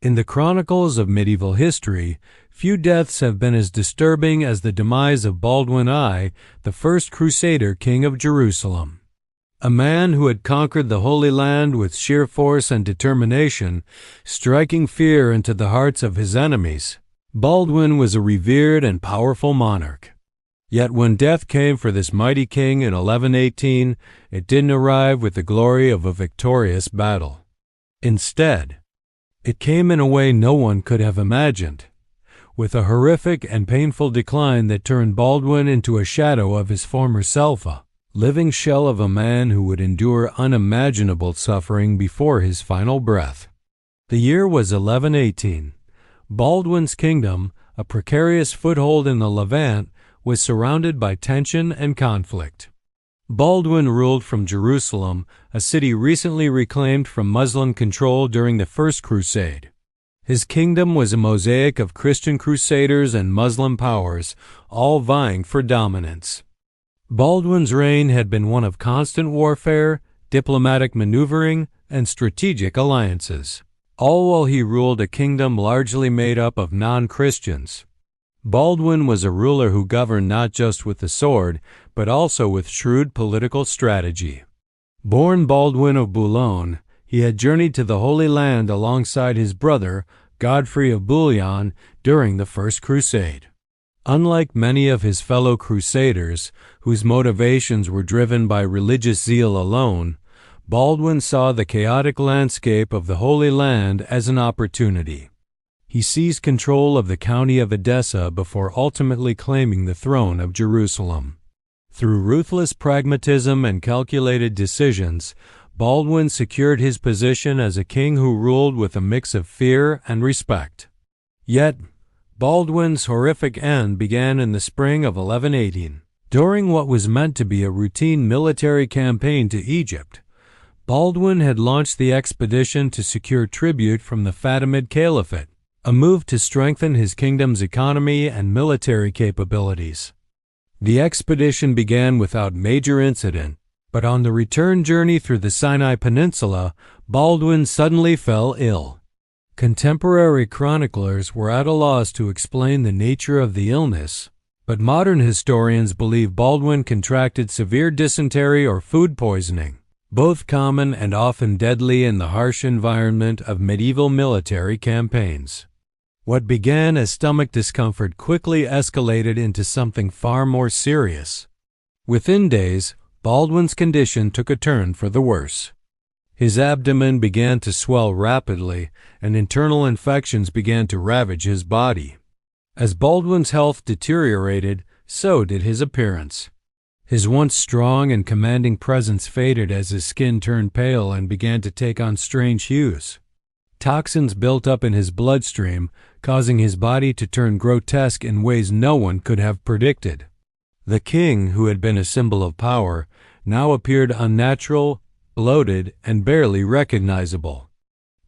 In the chronicles of medieval history, few deaths have been as disturbing as the demise of Baldwin I, the first Crusader king of Jerusalem. A man who had conquered the Holy Land with sheer force and determination, striking fear into the hearts of his enemies, Baldwin was a revered and powerful monarch. Yet when death came for this mighty king in 1118, it didn't arrive with the glory of a victorious battle. Instead, it came in a way no one could have imagined, with a horrific and painful decline that turned Baldwin into a shadow of his former self, a living shell of a man who would endure unimaginable suffering before his final breath. The year was 1118. Baldwin's kingdom, a precarious foothold in the Levant, was surrounded by tension and conflict. Baldwin ruled from Jerusalem, a city recently reclaimed from Muslim control during the First Crusade. His kingdom was a mosaic of Christian crusaders and Muslim powers, all vying for dominance. Baldwin's reign had been one of constant warfare, diplomatic maneuvering, and strategic alliances, all while he ruled a kingdom largely made up of non-Christians. Baldwin was a ruler who governed not just with the sword, but also with shrewd political strategy. Born Baldwin of Boulogne, he had journeyed to the Holy Land alongside his brother, Godfrey of Bouillon, during the First Crusade. Unlike many of his fellow crusaders, whose motivations were driven by religious zeal alone, Baldwin saw the chaotic landscape of the Holy Land as an opportunity. He seized control of the county of Edessa before ultimately claiming the throne of Jerusalem. Through ruthless pragmatism and calculated decisions, Baldwin secured his position as a king who ruled with a mix of fear and respect. Yet, Baldwin's horrific end began in the spring of 1118. During what was meant to be a routine military campaign to Egypt, Baldwin had launched the expedition to secure tribute from the Fatimid Caliphate, a move to strengthen his kingdom's economy and military capabilities. The expedition began without major incident, but on the return journey through the Sinai Peninsula, Baldwin suddenly fell ill. Contemporary chroniclers were at a loss to explain the nature of the illness, but modern historians believe Baldwin contracted severe dysentery or food poisoning, both common and often deadly in the harsh environment of medieval military campaigns. What began as stomach discomfort quickly escalated into something far more serious. Within days, Baldwin's condition took a turn for the worse. His abdomen began to swell rapidly, and internal infections began to ravage his body. As Baldwin's health deteriorated, so did his appearance. His once strong and commanding presence faded as his skin turned pale and began to take on strange hues. Toxins built up in his bloodstream, causing his body to turn grotesque in ways no one could have predicted. The king, who had been a symbol of power, now appeared unnatural, bloated, and barely recognizable.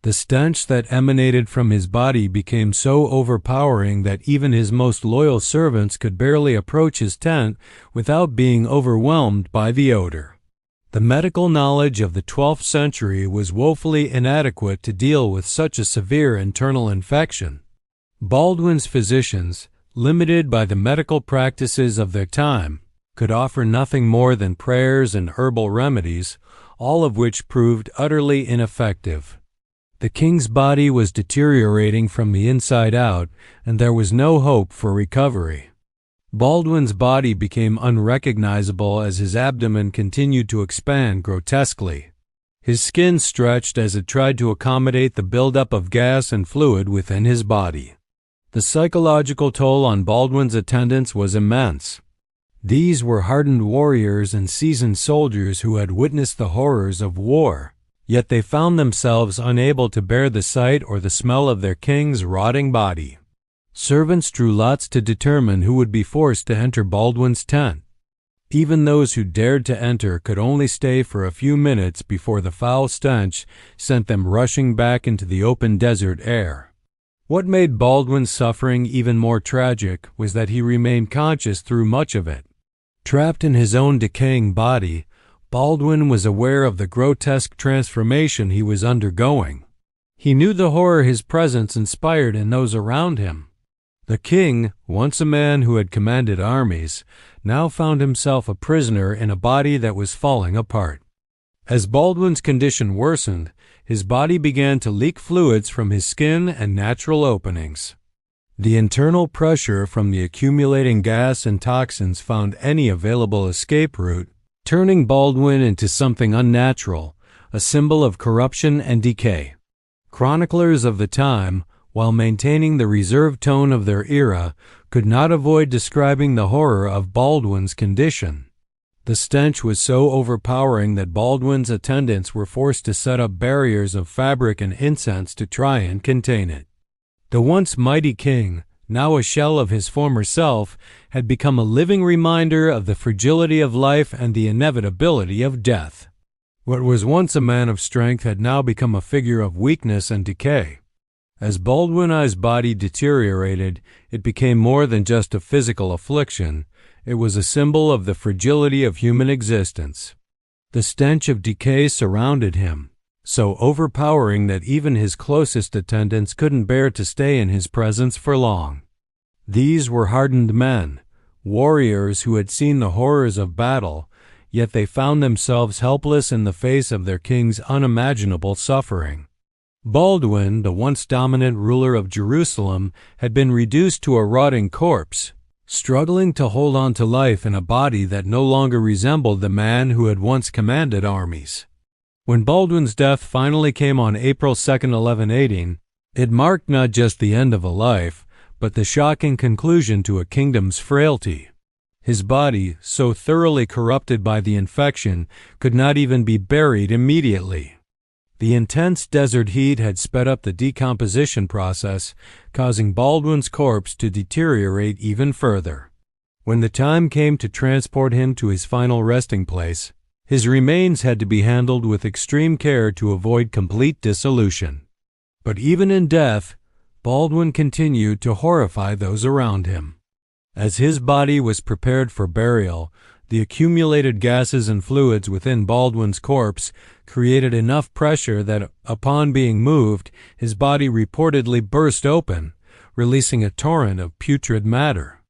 The stench that emanated from his body became so overpowering that even his most loyal servants could barely approach his tent without being overwhelmed by the odor. The medical knowledge of the 12th century was woefully inadequate to deal with such a severe internal infection. Baldwin's physicians, limited by the medical practices of their time, could offer nothing more than prayers and herbal remedies, all of which proved utterly ineffective. The king's body was deteriorating from the inside out, and there was no hope for recovery. Baldwin's body became unrecognizable as his abdomen continued to expand grotesquely. His skin stretched as it tried to accommodate the buildup of gas and fluid within his body. The psychological toll on Baldwin's attendants was immense. These were hardened warriors and seasoned soldiers who had witnessed the horrors of war, yet they found themselves unable to bear the sight or the smell of their king's rotting body. Servants drew lots to determine who would be forced to enter Baldwin's tent. Even those who dared to enter could only stay for a few minutes before the foul stench sent them rushing back into the open desert air. What made Baldwin's suffering even more tragic was that he remained conscious through much of it. Trapped in his own decaying body, Baldwin was aware of the grotesque transformation he was undergoing. He knew the horror his presence inspired in those around him. The king, once a man who had commanded armies, now found himself a prisoner in a body that was falling apart. As Baldwin's condition worsened, his body began to leak fluids from his skin and natural openings. The internal pressure from the accumulating gas and toxins found any available escape route, turning Baldwin into something unnatural, a symbol of corruption and decay. Chroniclers of the time, while maintaining the reserved tone of their era, could not avoid describing the horror of Baldwin's condition. The stench was so overpowering that Baldwin's attendants were forced to set up barriers of fabric and incense to try and contain it. The once mighty king, now a shell of his former self, had become a living reminder of the fragility of life and the inevitability of death. What was once a man of strength had now become a figure of weakness and decay. As Baldwin I's body deteriorated, it became more than just a physical affliction. It was a symbol of the fragility of human existence. The stench of decay surrounded him, so overpowering that even his closest attendants couldn't bear to stay in his presence for long. These were hardened men, warriors who had seen the horrors of battle, yet they found themselves helpless in the face of their king's unimaginable suffering. Baldwin, the once dominant ruler of Jerusalem, had been reduced to a rotting corpse, struggling to hold on to life in a body that no longer resembled the man who had once commanded armies. When Baldwin's death finally came on April 2, 1118, it marked not just the end of a life, but the shocking conclusion to a kingdom's frailty. His body, so thoroughly corrupted by the infection, could not even be buried immediately. The intense desert heat had sped up the decomposition process, causing Baldwin's corpse to deteriorate even further. When the time came to transport him to his final resting place, his remains had to be handled with extreme care to avoid complete dissolution. But even in death, Baldwin continued to horrify those around him. As his body was prepared for burial, the accumulated gases and fluids within Baldwin's corpse created enough pressure that, upon being moved, his body reportedly burst open, releasing a torrent of putrid matter.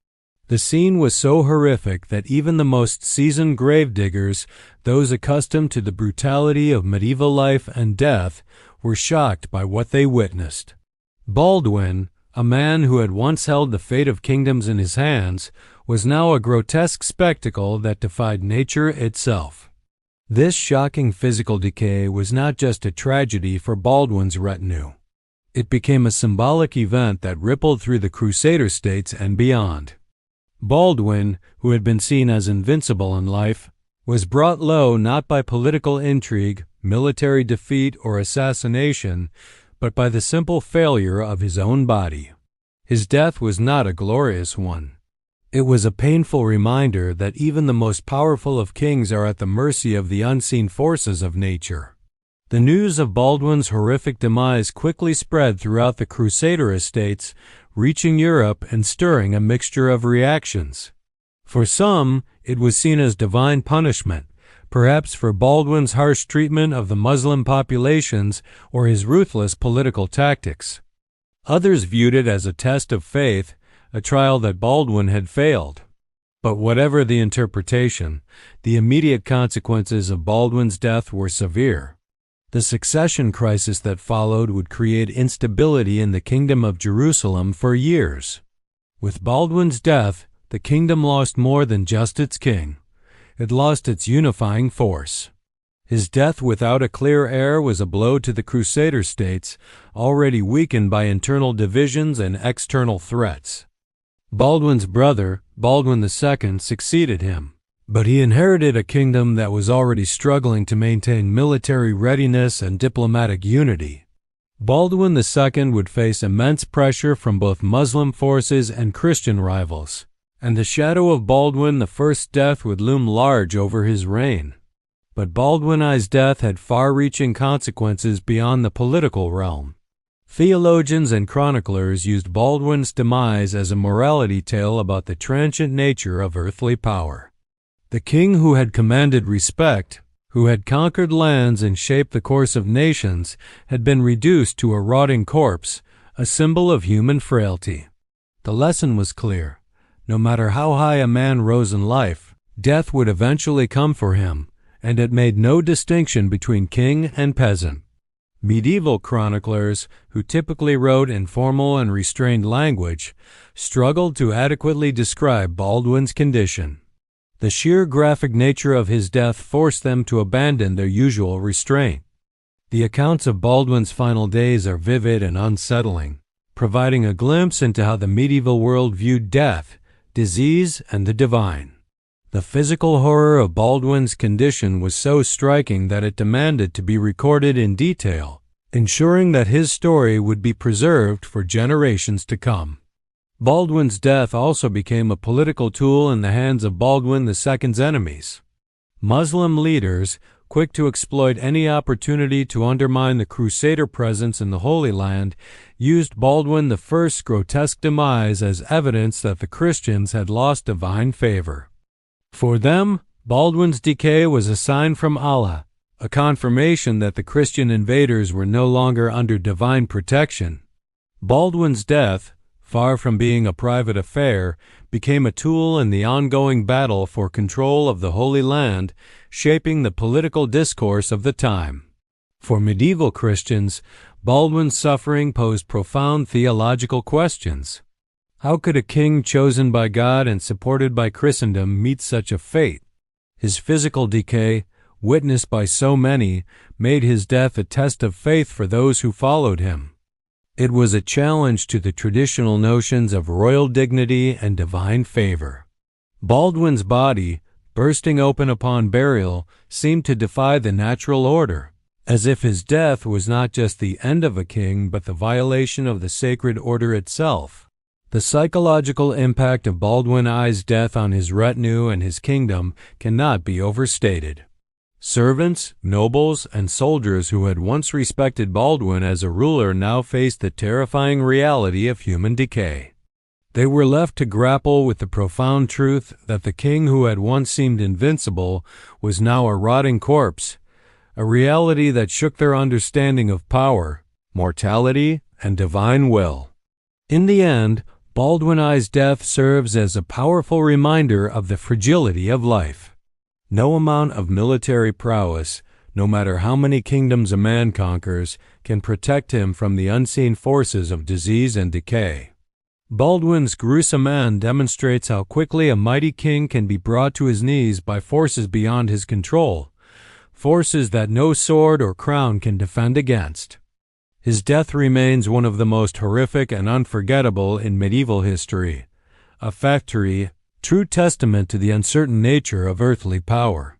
The scene was so horrific that even the most seasoned gravediggers, those accustomed to the brutality of medieval life and death, were shocked by what they witnessed. Baldwin, a man who had once held the fate of kingdoms in his hands, was now a grotesque spectacle that defied nature itself. This shocking physical decay was not just a tragedy for Baldwin's retinue. It became a symbolic event that rippled through the Crusader states and beyond. Baldwin, who had been seen as invincible in life, was brought low not by political intrigue, military defeat, or assassination, but by the simple failure of his own body. His death was not a glorious one. It was a painful reminder that even the most powerful of kings are at the mercy of the unseen forces of nature. The news of Baldwin's horrific demise quickly spread throughout the Crusader estates, reaching Europe and stirring a mixture of reactions. For some, it was seen as divine punishment, perhaps for Baldwin's harsh treatment of the Muslim populations or his ruthless political tactics. Others viewed it as a test of faith, a trial that Baldwin had failed. But whatever the interpretation, the immediate consequences of Baldwin's death were severe. The succession crisis that followed would create instability in the Kingdom of Jerusalem for years. With Baldwin's death, the kingdom lost more than just its king. It lost its unifying force. His death without a clear heir was a blow to the Crusader states, already weakened by internal divisions and external threats. Baldwin's brother, Baldwin II, succeeded him, but he inherited a kingdom that was already struggling to maintain military readiness and diplomatic unity. Baldwin II would face immense pressure from both Muslim forces and Christian rivals, and the shadow of Baldwin I's death would loom large over his reign. But Baldwin I's death had far-reaching consequences beyond the political realm. Theologians and chroniclers used Baldwin's demise as a morality tale about the transient nature of earthly power. The king who had commanded respect, who had conquered lands and shaped the course of nations, had been reduced to a rotting corpse, a symbol of human frailty. The lesson was clear. No matter how high a man rose in life, death would eventually come for him, and it made no distinction between king and peasant. Medieval chroniclers, who typically wrote in formal and restrained language, struggled to adequately describe Baldwin's condition. The sheer graphic nature of his death forced them to abandon their usual restraint. The accounts of Baldwin's final days are vivid and unsettling, providing a glimpse into how the medieval world viewed death, disease, and the divine. The physical horror of Baldwin's condition was so striking that it demanded to be recorded in detail, ensuring that his story would be preserved for generations to come. Baldwin's death also became a political tool in the hands of Baldwin II's enemies. Muslim leaders, quick to exploit any opportunity to undermine the Crusader presence in the Holy Land, used Baldwin I's grotesque demise as evidence that the Christians had lost divine favor. For them, Baldwin's decay was a sign from Allah, a confirmation that the Christian invaders were no longer under divine protection. Baldwin's death, far from being a private affair, became a tool in the ongoing battle for control of the Holy Land, shaping the political discourse of the time. For medieval Christians, Baldwin's suffering posed profound theological questions. How could a king chosen by God and supported by Christendom meet such a fate? His physical decay, witnessed by so many, made his death a test of faith for those who followed him. It was a challenge to the traditional notions of royal dignity and divine favor. Baldwin's body, bursting open upon burial, seemed to defy the natural order, as if his death was not just the end of a king but the violation of the sacred order itself. The psychological impact of Baldwin I's death on his retinue and his kingdom cannot be overstated. Servants, nobles, and soldiers who had once respected Baldwin as a ruler now faced the terrifying reality of human decay. They were left to grapple with the profound truth that the king who had once seemed invincible was now a rotting corpse, a reality that shook their understanding of power, mortality, and divine will. In the end, Baldwin I's death serves as a powerful reminder of the fragility of life. No amount of military prowess, no matter how many kingdoms a man conquers, can protect him from the unseen forces of disease and decay. Baldwin's gruesome end demonstrates how quickly a mighty king can be brought to his knees by forces beyond his control, forces that no sword or crown can defend against. His death remains one of the most horrific and unforgettable in medieval history, a factory, true testament to the uncertain nature of earthly power.